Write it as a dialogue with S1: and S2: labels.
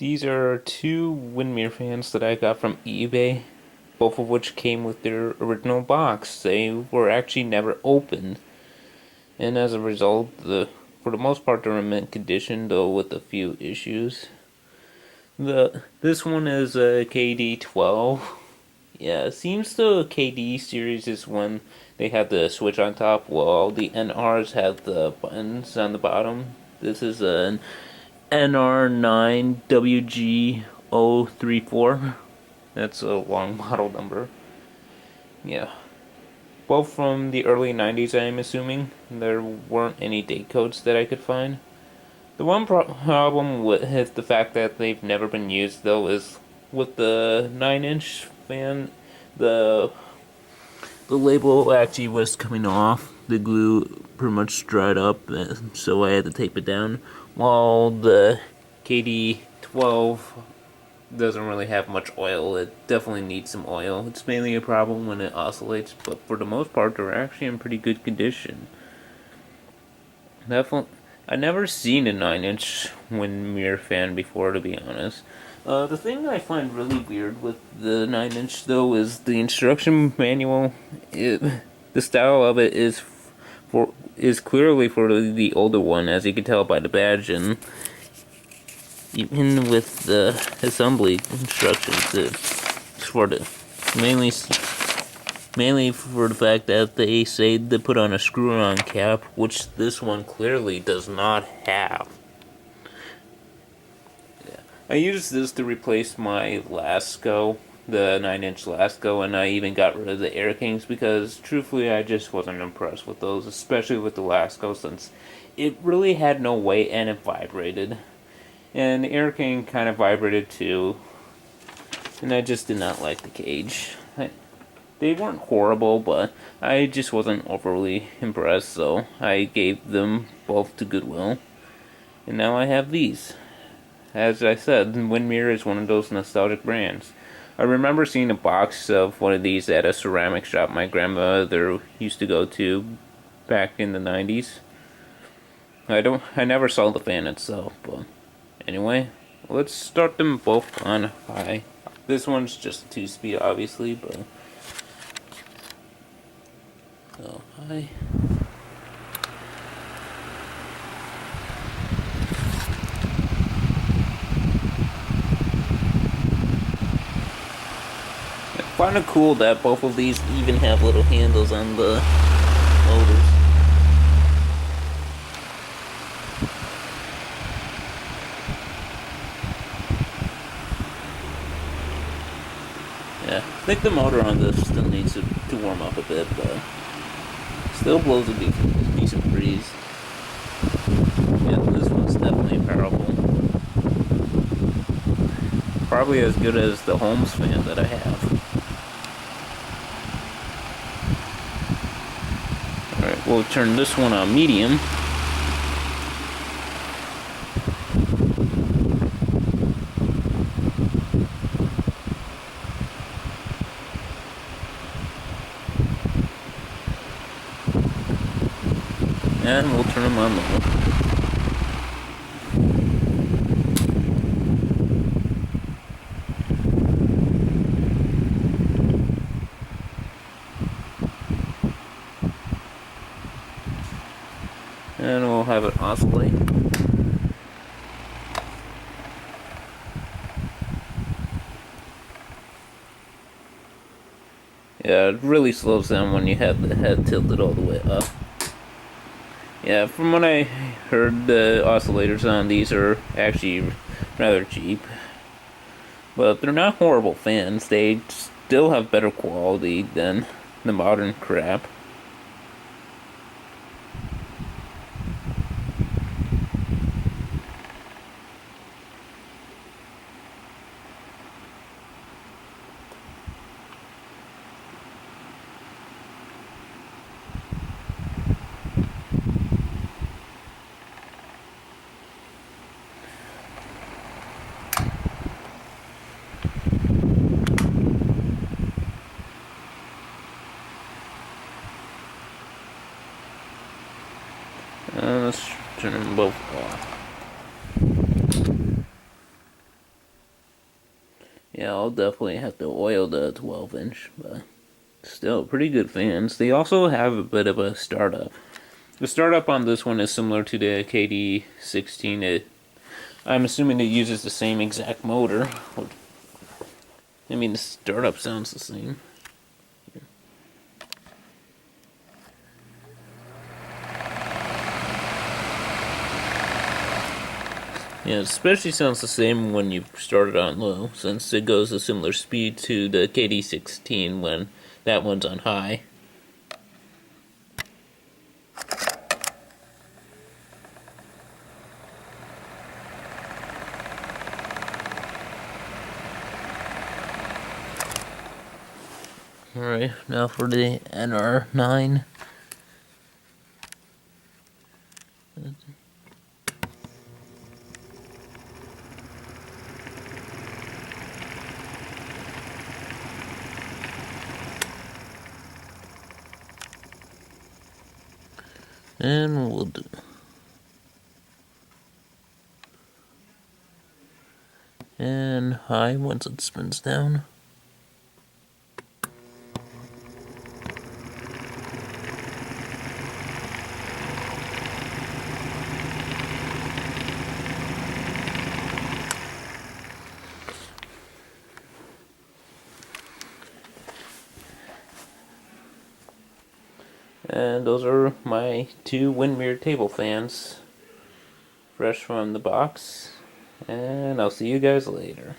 S1: These are two Windmere fans that I got from eBay, both of which came with their original box. They were actually never opened, and as a result, for the most part they're in mint condition, though with a few issues. This one is a KD12. Yeah, it seems the KD series is when they have the switch on top, while the NRs have the buttons on the bottom. This is an NR9WG034. That's a long model number. Yeah. Both from the early 90s, I'm assuming. There weren't any date codes that I could find. The one problem with the fact that they've never been used, though, is with the 9-inch fan, the the label actually was coming off. The glue pretty much dried up, so I had to tape it down. While the KD12 doesn't really have much oil, it definitely needs some oil. It's mainly a problem when it oscillates, but for the most part, they're actually in pretty good condition. Definitely, I never seen a 9-inch Windmere fan before, to be honest. The thing I find really weird with the 9-inch though is the instruction manual. The style of it is clearly for the older one, as you can tell by the badge, and even with the assembly instructions, it's for the mainly for the fact that they say to put on a screw-on cap, which this one clearly does not have. Yeah. I used this to replace my Lasco, the 9-inch Lasco, and I even got rid of the Air Kings because, truthfully, I just wasn't impressed with those, especially with the Lasco, since it really had no weight and it vibrated. And the Air King kind of vibrated too, and I just did not like the cage. They weren't horrible, but I just wasn't overly impressed, so I gave them both to Goodwill. And now I have these. As I said, Windmere is one of those nostalgic brands. I remember seeing a box of one of these at a ceramic shop my grandmother used to go to back in the 90s. I never saw the fan itself, but anyway, let's start them both on high. This one's just 2-speed, obviously, but so high. I find it cool that both of these even have little handles on the motors. Yeah, I think the motor on this still needs to warm up a bit, but still blows a decent breeze. Yeah, this one's definitely powerful. Probably as good as the Holmes fan that I have. Alright, we'll turn this one on medium. And we'll turn them on low. And we'll have it oscillate. Yeah, it really slows down when you have the head tilted all the way up. Yeah, from what I heard, the oscillators on these are actually rather cheap. But they're not horrible fans. They still have better quality than the modern crap. Let's turn them both off. Yeah, I'll definitely have to oil the 12-inch, but still pretty good fans. They also have a bit of a startup. The startup on this one is similar to the KD16. I'm assuming it uses the same exact motor. I mean, the startup sounds the same. Yeah, it especially sounds the same when you start it on low, since it goes a similar speed to the KD16 when that one's on high. Alright, now for the NR9. And we'll do. And high once it spins down. And those are my two Windmere table fans, fresh from the box. And I'll see you guys later.